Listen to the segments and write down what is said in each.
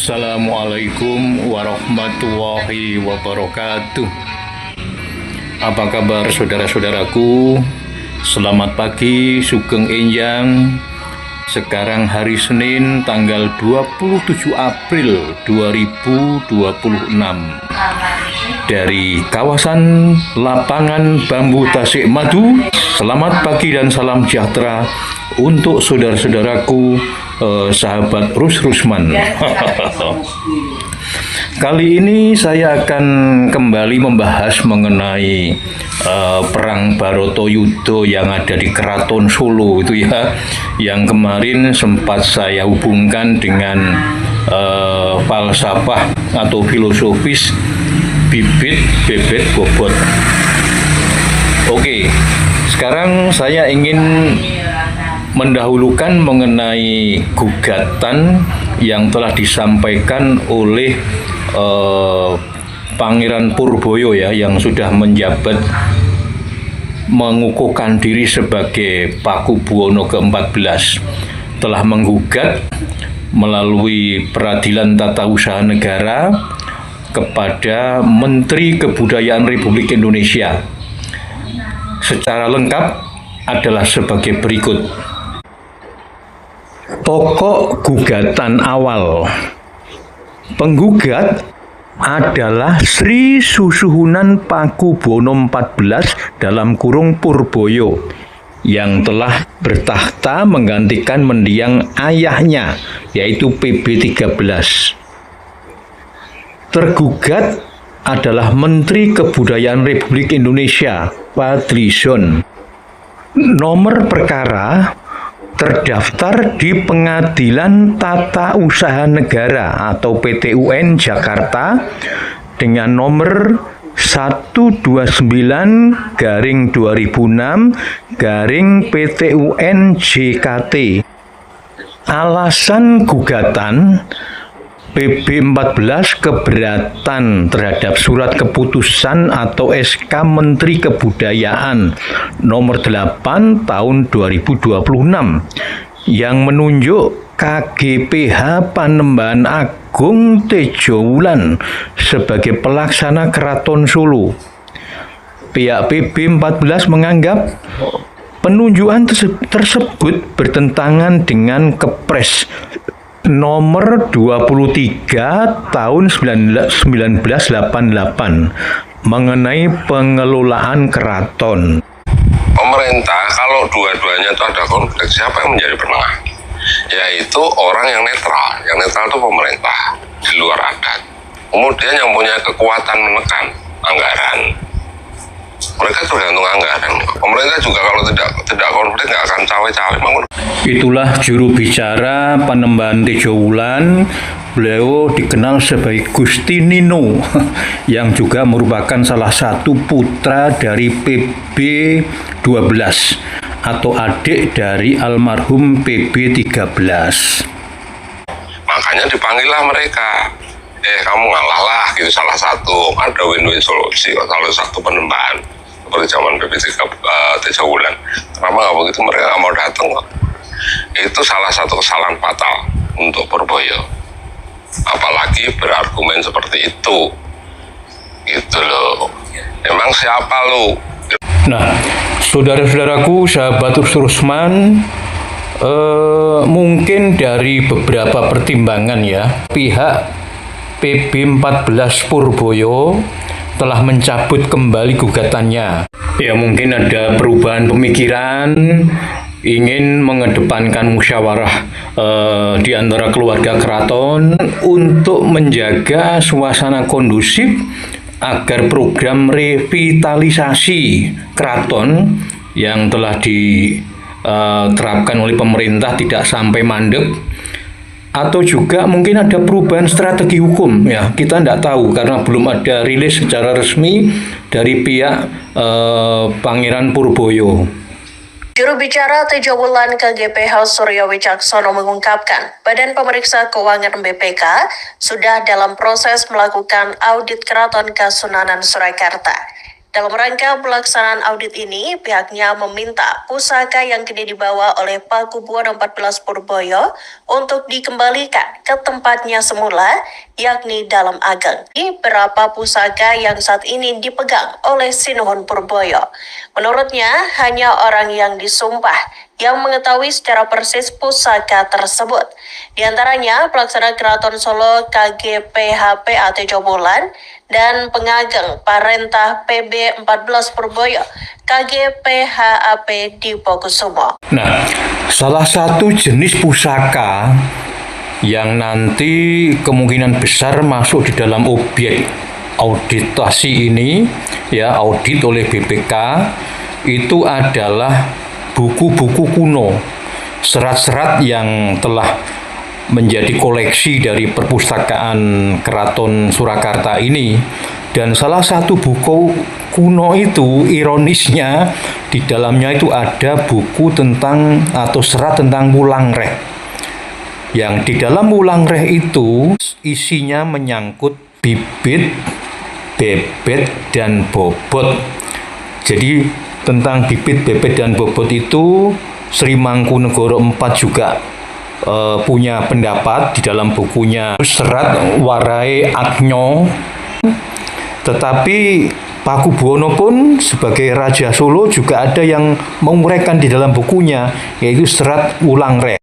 Assalamualaikum warahmatullahi wabarakatuh. Apa kabar saudara-saudaraku? Selamat pagi, sugeng enjang. Sekarang hari Senin tanggal 27 April 2026. Dari kawasan lapangan Bambu Tasikmalaya, selamat pagi dan salam sejahtera untuk saudara-saudaraku, sahabat Rusman. Kali ini saya akan kembali membahas mengenai perang Bharatayuddha yang ada di Keraton Solo itu ya, yang kemarin sempat saya hubungkan dengan falsafah atau filosofis bibit bebet bobot. Oke, sekarang saya ingin mendahulukan mengenai gugatan yang telah disampaikan oleh Pangeran Purboyo ya, yang sudah menjabat mengukuhkan diri sebagai Pakubuwono ke-14, telah menggugat melalui Peradilan Tata Usaha Negara kepada Menteri Kebudayaan Republik Indonesia. Secara lengkap adalah sebagai berikut. Pokok gugatan awal. Penggugat adalah Sri Susuhunan Pakubuwono XIV dalam kurung Purboyo yang telah bertakhta menggantikan mendiang ayahnya, yaitu PB13. Tergugat adalah Menteri Kebudayaan Republik Indonesia, Fadlizon. Nomor perkara terdaftar di Pengadilan Tata Usaha Negara atau PTUN Jakarta dengan nomor 129/2006/PTUN JKT. Alasan gugatan: PB14 keberatan terhadap surat keputusan atau SK Menteri Kebudayaan nomor 8 tahun 2026 yang menunjuk KGPH Panembahan Agung Tejowulan sebagai pelaksana Keraton Solo. Pihak PB14 menganggap penunjukan tersebut bertentangan dengan Kepres nomor 23 tahun 1988 mengenai pengelolaan keraton. Pemerintah kalau dua-duanya itu ada konflik, siapa yang menjadi penengah? Yaitu orang yang netral. Yang netral itu pemerintah di luar adat. Kemudian yang punya kekuatan menekan anggaran. Mereka tergantung anggaran. Pemerintah juga kalau tidak konflik nggak akan cawe-cawe. Itulah juru bicara Panembahan Tejowulan. Beliau dikenal sebagai Gusti Nino yang juga merupakan salah satu putra dari PB12 atau adik dari almarhum PB13. Makanya dipanggillah mereka. Kamu ngalah lah gitu, salah satu ada win-win solusi, salah satu penembahan seperti zaman Tejowulan. Kenapa nggak begitu? Mereka nggak mau datang kok. Itu salah satu kesalahan fatal untuk Purboyo. Apalagi berargumen seperti itu, gitu loh. Emang siapa lo? Nah, saudara-saudaraku, sahabat Rusman, mungkin dari beberapa pertimbangan ya, pihak PB14 Purboyo telah mencabut kembali gugatannya. Ya, mungkin ada perubahan pemikiran, ingin mengedepankan musyawarah di antara keluarga keraton untuk menjaga suasana kondusif agar program revitalisasi keraton yang telah diterapkan oleh pemerintah tidak sampai mandek. Atau juga mungkin ada perubahan strategi hukum ya, kita tidak tahu karena belum ada rilis secara resmi dari pihak Pangeran Purboyo. Juru bicara Tejowulan KGPH Suryo Wicaksono mengungkapkan, Badan Pemeriksa Keuangan BPK sudah dalam proses melakukan audit Keraton Kasunanan Surakarta. Dalam rangka pelaksanaan audit ini, pihaknya meminta pusaka yang kini dibawa oleh Pakubuwono XIV Purboyo untuk dikembalikan ke tempatnya semula, yakni dalam ageng. Beberapa pusaka yang saat ini dipegang oleh Sinuhun Purboyo. Menurutnya, hanya orang yang disumpah yang mengetahui secara persis pusaka tersebut. Di antaranya, pelaksana Keraton Solo KGPHP Tejo Wulan dan pengageng Parentah PB 14 Purboyo KGPHAP Dipokusumo. Nah, salah satu jenis pusaka yang nanti kemungkinan besar masuk di dalam objek auditasi ini, ya, audit oleh BPK, itu adalah buku-buku kuno, serat-serat yang telah menjadi koleksi dari perpustakaan Keraton Surakarta ini. Dan salah satu buku kuno itu, ironisnya, di dalamnya itu ada buku tentang atau serat tentang Wulangreh. Yang di dalam Wulangreh itu isinya menyangkut bibit, bebet, dan bobot. Jadi tentang bibit, bebet, dan bobot itu Sri Mangkunegoro IV juga punya pendapat di dalam bukunya Serat Warai Agno. Tetapi Pakubuwono pun sebagai Raja Solo juga ada yang menguraikan di dalam bukunya, yaitu Serat Wulangreh.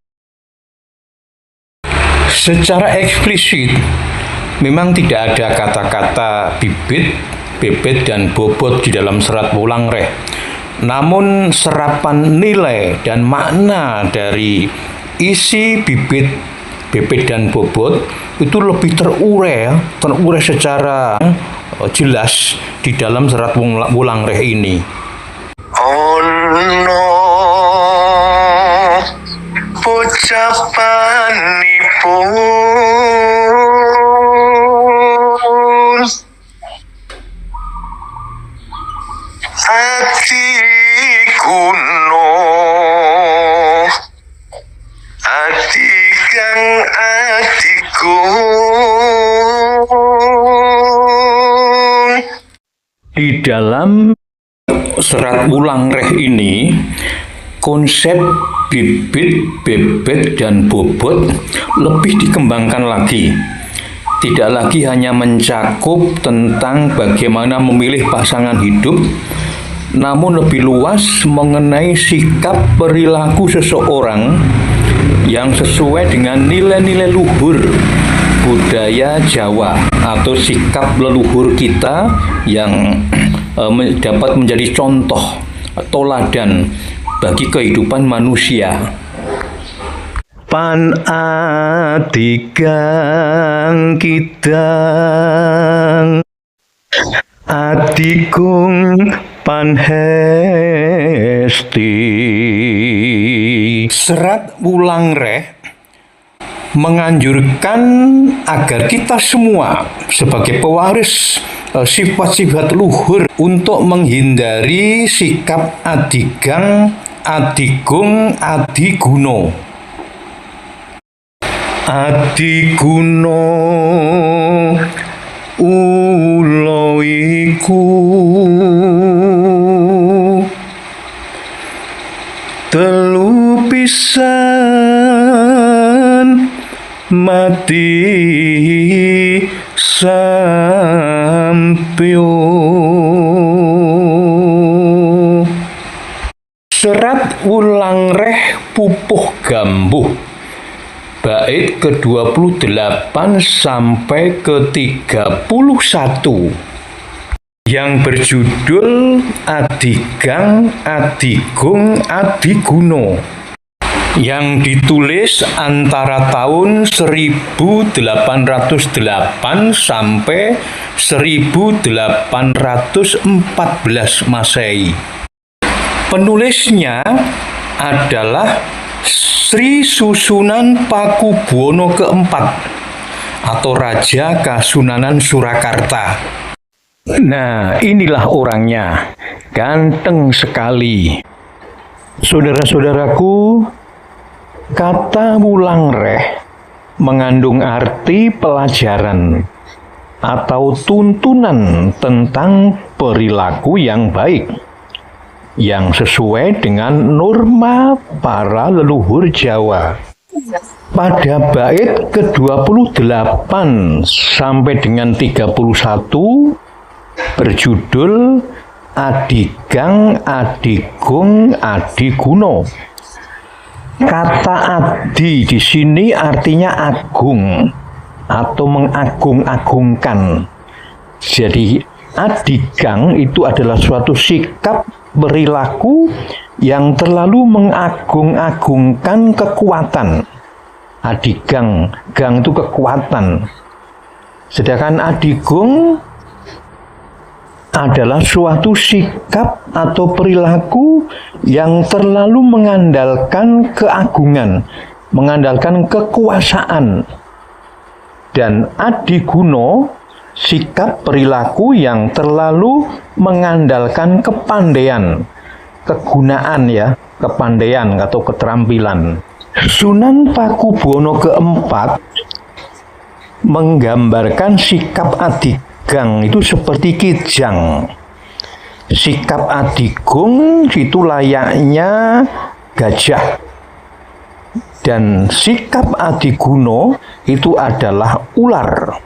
Secara eksplisit memang tidak ada kata-kata bibit, bebet, dan bobot di dalam Serat Wulangreh. Namun serapan nilai dan makna dari isi bibit, bebet, dan bobot itu lebih terurai secara jelas di dalam Serat Wulangreh ini. Ono pocapanipun ati kuno ati kang atiku. Di dalam Serat Wulangreh ini, konsep bibit, bebet, dan bobot lebih dikembangkan lagi. Tidak lagi hanya mencakup tentang bagaimana memilih pasangan hidup, namun lebih luas mengenai sikap perilaku seseorang yang sesuai dengan nilai-nilai luhur budaya Jawa atau sikap leluhur kita yang dapat menjadi contoh teladan bagi kehidupan manusia. Pan adigang kidang adikung panhesti. Serat Wulangreh menganjurkan agar kita semua sebagai pewaris sifat-sifat luhur untuk menghindari sikap adigang, adigung, adiguno. Adiguno ulo iku telu pisan mati sampyo. Serat Wulangreh Pupuh Gambuh bait ke-28 sampai ke-31 yang berjudul Adigang, Adigung, Adiguno, yang ditulis antara tahun 1808 sampai 1814 Masehi. Penulisnya adalah Sri Susunan Pakubuwono IV atau Raja Kasunanan Surakarta. Nah, inilah orangnya, ganteng sekali. Saudara-saudaraku, kata Wulangreh mengandung arti pelajaran atau tuntunan tentang perilaku yang baik, yang sesuai dengan norma para leluhur Jawa. Pada bait ke-28 sampai dengan 31 berjudul Adigang, Adigung, Adiguno. Kata adi di sini artinya agung atau mengagung-agungkan. Jadi adigang itu adalah suatu sikap perilaku yang terlalu mengagung-agungkan kekuatan. Adigang, gang itu kekuatan. Sedangkan adigung adalah suatu sikap atau perilaku yang terlalu mengandalkan keagungan, mengandalkan kekuasaan. Dan adiguno, sikap perilaku yang terlalu mengandalkan kepandaian, kegunaan ya, kepandaian atau keterampilan. Sunan Pakubuwono keempat menggambarkan sikap adigang itu seperti kijang. Sikap adigung itu layaknya gajah. Dan sikap adiguno itu adalah ular.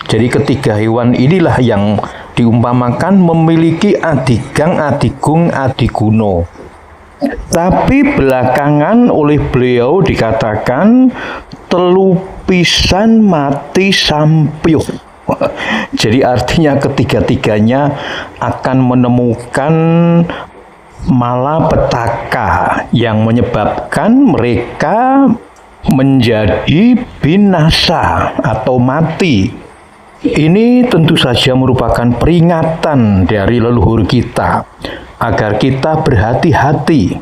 Jadi ketiga hewan inilah yang diumpamakan memiliki adigang, adigung, adiguno. Tapi belakangan oleh beliau dikatakan telu pisan mati sampyuh. Jadi artinya ketiga-tiganya akan menemukan malapetaka yang menyebabkan mereka menjadi binasa atau mati. Ini tentu saja merupakan peringatan dari leluhur kita agar kita berhati-hati.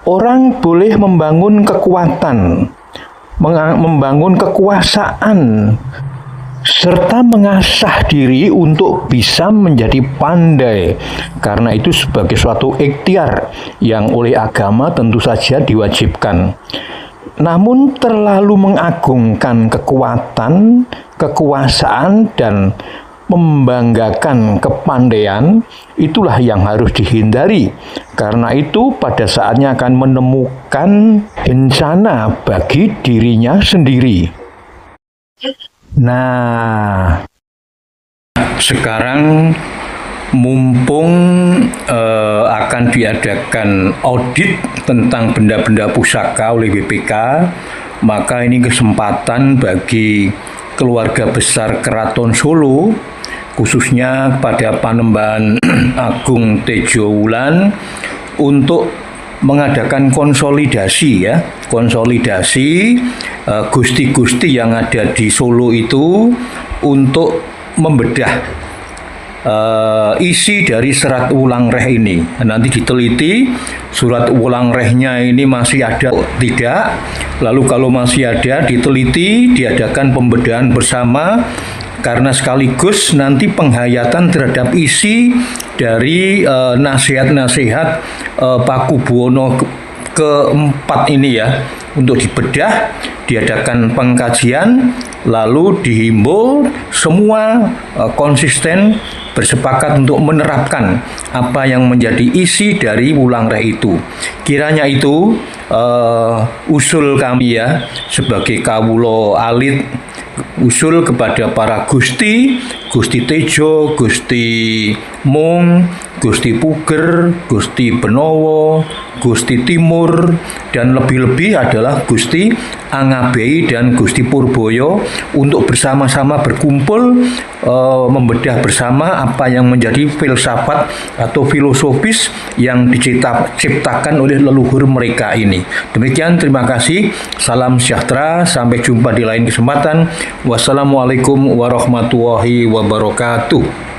Orang boleh membangun kekuatan, membangun kekuasaan, serta mengasah diri untuk bisa menjadi pandai, karena itu sebagai suatu ikhtiar yang oleh agama tentu saja diwajibkan. Namun terlalu mengagungkan kekuatan, kekuasaan, dan membanggakan kepandaian, itulah yang harus dihindari. Karena itu pada saatnya akan menemukan bencana bagi dirinya sendiri. Nah, sekarang mumpung akan diadakan audit tentang benda-benda pusaka oleh BPK, maka ini kesempatan bagi keluarga besar Keraton Solo, khususnya pada Panembahan Agung Tejo Wulan, untuk mengadakan konsolidasi ya, konsolidasi gusti-gusti yang ada di Solo itu untuk membedah isi dari serat ulang reh ini. Nanti diteliti surat ulang rehnya ini masih ada tidak, lalu kalau masih ada diteliti, diadakan pembedahan bersama, karena sekaligus nanti penghayatan terhadap isi dari nasihat-nasihat Pakubuwono keempat ini ya, untuk dibedah, diadakan pengkajian, lalu dihimbau semua konsisten bersepakat untuk menerapkan apa yang menjadi isi dari ulang reh itu. Kiranya itu usul kami ya, sebagai kawula alit, usul kepada para Gusti, Gusti Tejo, Gusti Mung, Gusti Puger, Gusti Benowo, Gusti Timur, dan lebih-lebih adalah Gusti Angabei dan Gusti Purboyo, untuk bersama-sama berkumpul membedah bersama apa yang menjadi filsafat atau filosofis yang diciptakan oleh leluhur mereka ini. Demikian, terima kasih. Salam sejahtera, sampai jumpa di lain kesempatan. Wassalamualaikum warahmatullahi wabarakatuh.